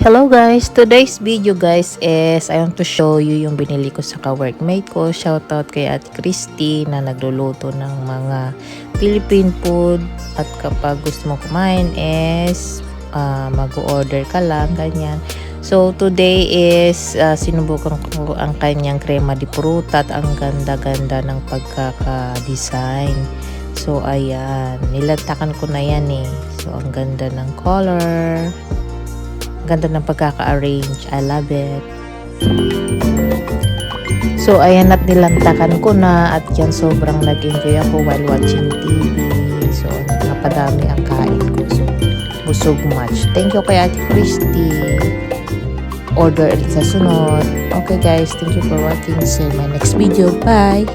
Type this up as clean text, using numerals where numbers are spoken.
Hello guys! Today's video guys is I want to show you yung binili ko sa ka-workmate ko. Shoutout kay Ate Christy na nagluluto ng mga Philippine food. At kapag gusto mo kumain is mag-order ka lang, ganyan. So today is sinubukan ko ang kanyang crema di fruta at ang ganda-ganda ng pagkaka-design. So ayan, nilantakan ko na yan eh. So ang ganda ng color. Ganda ng pagkaka-arrange. I love it. So, ayan at nilantakan ko na at yan sobrang nag-enjoy ako while watching TV. So, napadami ang kain ko. So, busog much. Thank you kay Ate Christy. Order ulit sa sunod. Okay guys, thank you for watching. See you in my next video. Bye!